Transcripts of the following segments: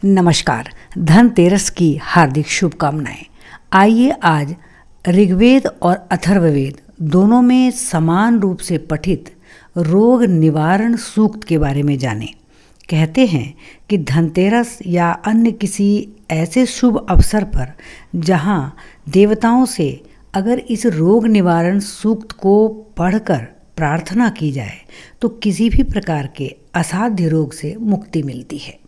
नमस्कार। धनतेरस की हार्दिक शुभकामनाएं। आइए आज ऋग्वेद और अथर्ववेद दोनों में समान रूप से पठित रोग निवारण सूक्त के बारे में जानें। कहते हैं कि धनतेरस या अन्य किसी ऐसे शुभ अवसर पर जहां देवताओं से अगर इस रोग निवारण सूक्त को पढ़कर प्रार्थना की जाए तो किसी भी प्रकार के असाध्य रोग से मुक्ति मिलती है।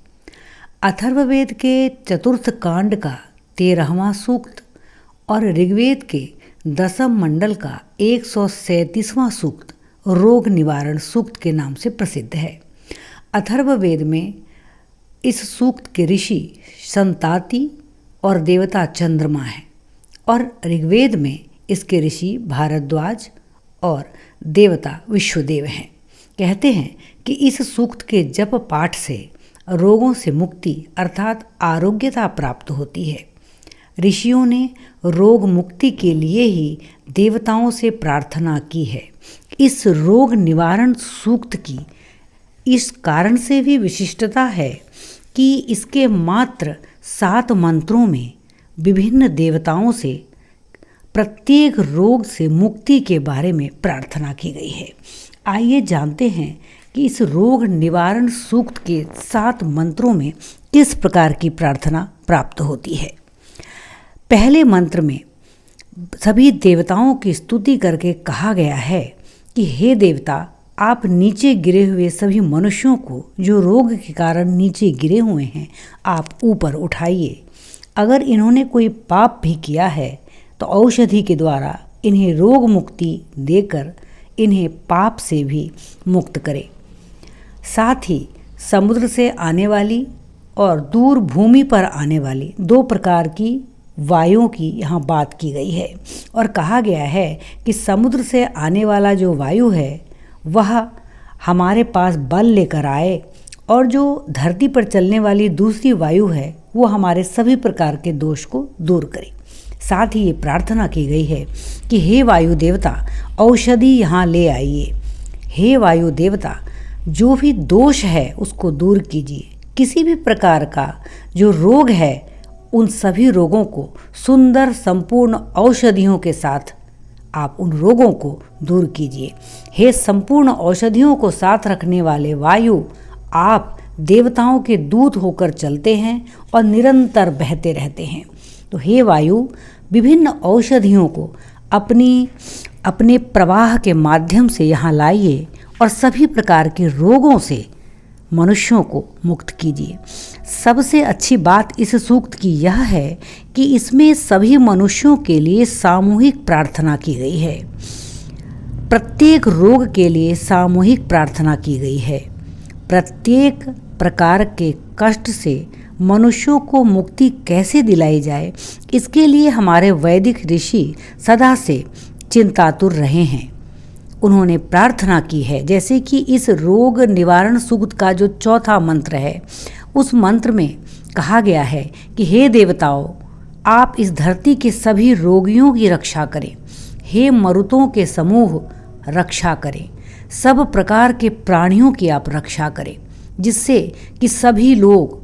अथर्ववेद के चतुर्थ कांड का 13वां सूक्त और ऋग्वेद के दसम मंडल का 137वां सूक्त रोग निवारण सूक्त के नाम से प्रसिद्ध है। अथर्ववेद में इस सूक्त के ऋषि संताति और देवता चंद्रमा हैं और ऋग्वेद में इसके ऋषि भारद्वाज और देवता विश्वदेव हैं। कहते हैं कि इस सूक्त के जप पाठ से रोगों से मुक्ति अर्थात आरोग्यता प्राप्त होती है। ऋषियों ने रोग मुक्ति के लिए ही देवताओं से प्रार्थना की है। इस रोग निवारण सूक्त की इस कारण से भी विशिष्टता है कि इसके मात्र 7 मंत्रों में विभिन्न देवताओं से प्रत्येक रोग से मुक्ति के बारे में प्रार्थना की गई है। आइए जानते हैं कि इस रोग निवारण सूक्त के 7 मंत्रों में किस प्रकार की प्रार्थना प्राप्त होती है। पहले मंत्र में सभी देवताओं की स्तुति करके कहा गया है कि हे देवता, आप नीचे गिरे हुए सभी मनुष्यों को जो रोग के कारण नीचे गिरे हुए हैं आप ऊपर उठाइए। अगर इन्होंने कोई पाप भी किया है तो औषधि के द्वारा इन्हें रोग मुक्ति देकर इन्हें पाप से भी मुक्त करें। साथ ही समुद्र से आने वाली और दूर भूमि पर आने वाली 2 प्रकार की वायुओं की यहाँ बात की गई है और कहा गया है कि समुद्र से आने वाला जो वायु है वह हमारे पास बल लेकर आए और जो धरती पर चलने वाली दूसरी वायु है वो हमारे सभी प्रकार के दोष को दूर करे। साथ ही ये प्रार्थना की गई है कि हे वायु देवता, औषधि यहाँ ले आइए। हे वायु देवता, जो भी दोष है उसको दूर कीजिए। किसी भी प्रकार का जो रोग है उन सभी रोगों को सुंदर संपूर्ण औषधियों के साथ आप उन रोगों को दूर कीजिए। हे संपूर्ण औषधियों को साथ रखने वाले वायु, आप देवताओं के दूत होकर चलते हैं और निरंतर बहते रहते हैं। तो हे वायु, विभिन्न औषधियों को अपने प्रवाह के माध्यम से यहाँ लाइए और सभी प्रकार के रोगों से मनुष्यों को मुक्त कीजिए। सबसे अच्छी बात इस सूक्त की यह है कि इसमें सभी मनुष्यों के लिए सामूहिक प्रार्थना की गई है। प्रत्येक रोग के लिए सामूहिक प्रार्थना की गई है। प्रत्येक प्रकार के कष्ट से मनुष्यों को मुक्ति कैसे दिलाई जाए, इसके लिए हमारे वैदिक ऋषि सदा से चिंतातुर रहे हैं। उन्होंने प्रार्थना की है, जैसे कि इस रोग निवारण सूक्त का जो 4था मंत्र है उस मंत्र में कहा गया है कि हे देवताओं, आप इस धरती के सभी रोगियों की रक्षा करें। हे मरुतों के समूह, रक्षा करें। सब प्रकार के प्राणियों की आप रक्षा करें, जिससे कि सभी लोग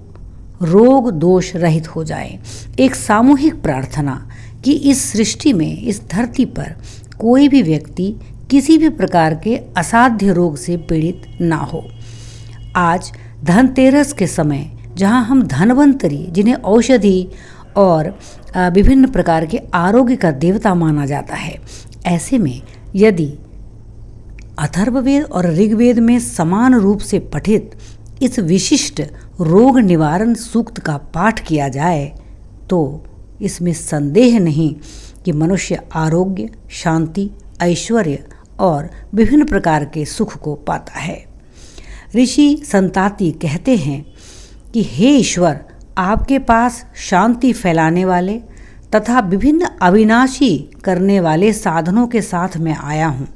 रोग दोष रहित हो जाएं। एक सामूहिक प्रार्थना कि इस सृष्टि में, इस धरती पर कोई भी व्यक्ति किसी भी प्रकार के असाध्य रोग से पीड़ित ना हो। आज धनतेरस के समय जहां हम धनवंतरी, जिन्हें औषधि और विभिन्न प्रकार के आरोग्य का देवता माना जाता है, ऐसे में यदि अथर्ववेद और ऋग्वेद में समान रूप से पठित इस विशिष्ट रोग निवारण सूक्त का पाठ किया जाए तो इसमें संदेह नहीं कि मनुष्य आरोग्य, शांति, ऐश्वर्य और विभिन्न प्रकार के सुख को पाता है। ऋषि संताति कहते हैं कि हे ईश्वर, आपके पास शांति फैलाने वाले तथा विभिन्न अविनाशी करने वाले साधनों के साथ मैं आया हूँ।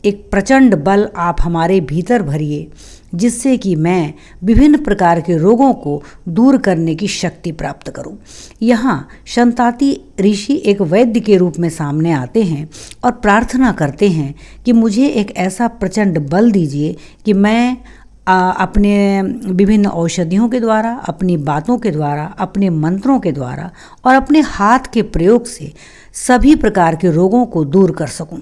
एक प्रचंड बल आप हमारे भीतर भरिए, जिससे कि मैं विभिन्न प्रकार के रोगों को दूर करने की शक्ति प्राप्त करूं। यहाँ संताति ऋषि एक वैद्य के रूप में सामने आते हैं और प्रार्थना करते हैं कि मुझे एक ऐसा प्रचंड बल दीजिए कि मैं अपने विभिन्न औषधियों के द्वारा, अपनी बातों के द्वारा, अपने मंत्रों के द्वारा और अपने हाथ के प्रयोग से सभी प्रकार के रोगों को दूर कर सकूं।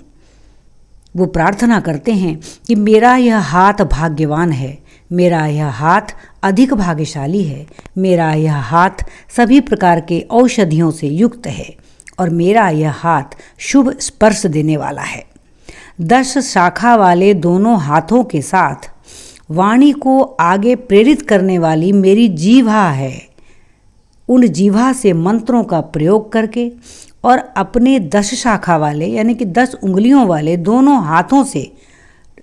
वो प्रार्थना करते हैं कि मेरा यह हाथ भाग्यवान है, मेरा यह हाथ अधिक भाग्यशाली है, मेरा यह हाथ सभी प्रकार के औषधियों से युक्त है और मेरा यह हाथ शुभ स्पर्श देने वाला है। 10 शाखा वाले दोनों हाथों के साथ वाणी को आगे प्रेरित करने वाली मेरी जीभा है। उन जीभा से मंत्रों का प्रयोग करके और अपने 10 शाखा वाले यानी कि 10 उंगलियों वाले दोनों हाथों से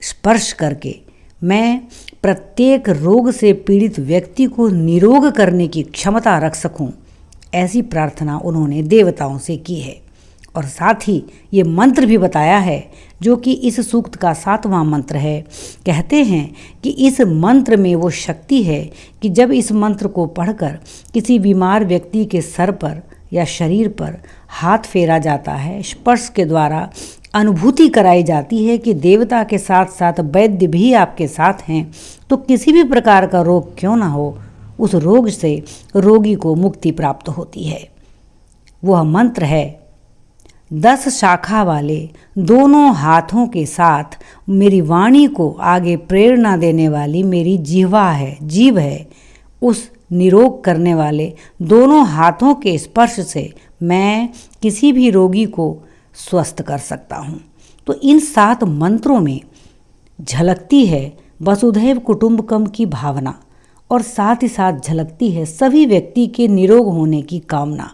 स्पर्श करके मैं प्रत्येक रोग से पीड़ित व्यक्ति को निरोग करने की क्षमता रख सकूं, ऐसी प्रार्थना उन्होंने देवताओं से की है। और साथ ही ये मंत्र भी बताया है जो कि इस सूक्त का 7वां मंत्र है। कहते हैं कि इस मंत्र में वो शक्ति है कि जब इस मंत्र को पढ़कर किसी बीमार व्यक्ति के सर पर या शरीर पर हाथ फेरा जाता है, स्पर्श के द्वारा अनुभूति कराई जाती है कि देवता के साथ साथ वैद्य भी आपके साथ हैं, तो किसी भी प्रकार का रोग क्यों ना हो, उस रोग से रोगी को मुक्ति प्राप्त होती है। वह मंत्र है 10 शाखा वाले दोनों हाथों के साथ मेरी वाणी को आगे प्रेरणा देने वाली मेरी जीवा है, जीव है। उस निरोग करने वाले दोनों हाथों के स्पर्श से मैं किसी भी रोगी को स्वस्थ कर सकता हूँ। तो इन 7 मंत्रों में झलकती है वसुधैव कुटुंबकम की भावना और साथ ही साथ झलकती है सभी व्यक्ति के निरोग होने की कामना।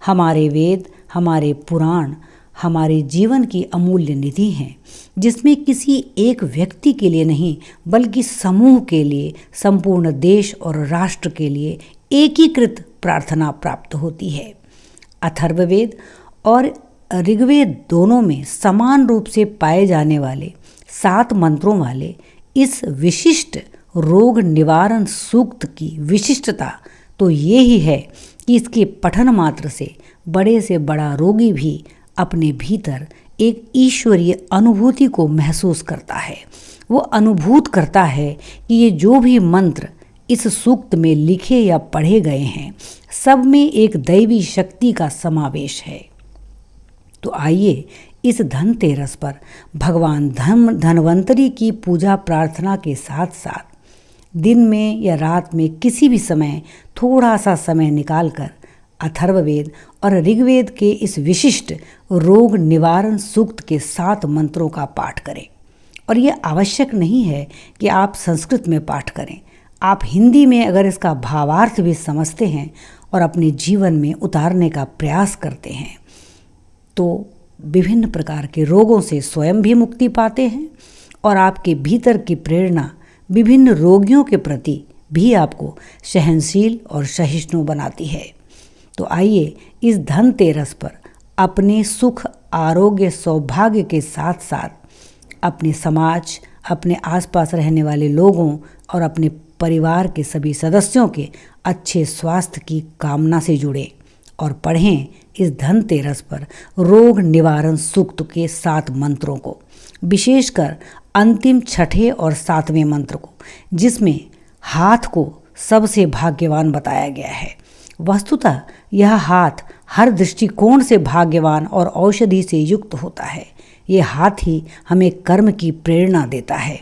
हमारे वेद, हमारे पुराण हमारे जीवन की अमूल्य निधि हैं, जिसमें किसी एक व्यक्ति के लिए नहीं बल्कि समूह के लिए, संपूर्ण देश और राष्ट्र के लिए एकीकृत प्रार्थना प्राप्त होती है। अथर्ववेद और ऋग्वेद दोनों में समान रूप से पाए जाने वाले 7 मंत्रों वाले इस विशिष्ट रोग निवारण सूक्त की विशिष्टता तो ये ही है कि इसके पठन मात्र से बड़ा रोगी भी अपने भीतर एक ईश्वरीय अनुभूति को महसूस करता है। वो अनुभूत करता है कि ये जो भी मंत्र इस सूक्त में लिखे या पढ़े गए हैं, सब में एक दैवी शक्ति का समावेश है। तो आइए इस धनतेरस पर भगवान धन्वंतरी की पूजा प्रार्थना के साथ साथ दिन में या रात में किसी भी समय थोड़ा सा समय निकालकर अथर्ववेद और ऋग्वेद के इस विशिष्ट रोग निवारण सूक्त के 7 मंत्रों का पाठ करें। और ये आवश्यक नहीं है कि आप संस्कृत में पाठ करें, आप हिंदी में अगर इसका भावार्थ भी समझते हैं और अपने जीवन में उतारने का प्रयास करते हैं तो विभिन्न प्रकार के रोगों से स्वयं भी मुक्ति पाते हैं और आपके भीतर की प्रेरणा विभिन्न रोगियों के प्रति भी आपको सहनशील और सहिष्णु बनाती है। तो आइए इस धनतेरस पर अपने सुख, आरोग्य, सौभाग्य के साथ साथ अपने समाज, अपने आसपास रहने वाले लोगों और अपने परिवार के सभी सदस्यों के अच्छे स्वास्थ्य की कामना से जुड़ें और पढ़ें इस धनतेरस पर रोग निवारण सूक्त के 7 मंत्रों को, विशेषकर अंतिम 6ठे और 7वें मंत्र को, जिसमें हाथ को सबसे भाग्यवान बताया गया है। वस्तुतः यह हाथ हर दृष्टिकोण से भाग्यवान और औषधि से युक्त होता है। ये हाथ ही हमें कर्म की प्रेरणा देता है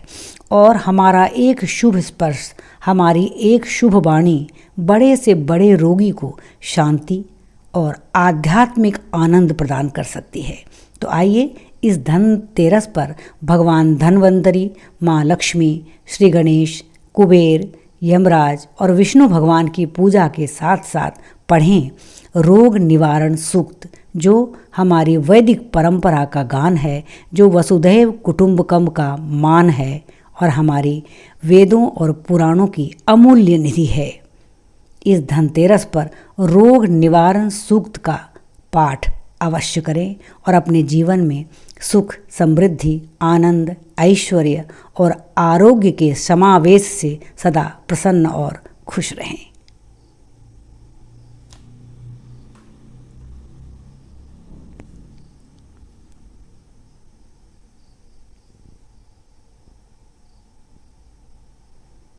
और हमारा एक शुभ स्पर्श, हमारी एक शुभ वाणी बड़े से बड़े रोगी को शांति और आध्यात्मिक आनंद प्रदान कर सकती है। तो आइए इस धनतेरस पर भगवान धन्वंतरी, माँ लक्ष्मी, श्री गणेश, कुबेर, यमराज और विष्णु भगवान की पूजा के साथ साथ पढ़ें रोग निवारण सूक्त, जो हमारी वैदिक परंपरा का गान है, जो वसुधैव कुटुंबकम का मान है और हमारी वेदों और पुराणों की अमूल्य निधि है। इस धनतेरस पर रोग निवारण सूक्त का पाठ अवश्य करें और अपने जीवन में सुख, समृद्धि, आनंद, ऐश्वर्य और आरोग्य के समावेश से सदा प्रसन्न और खुश रहें।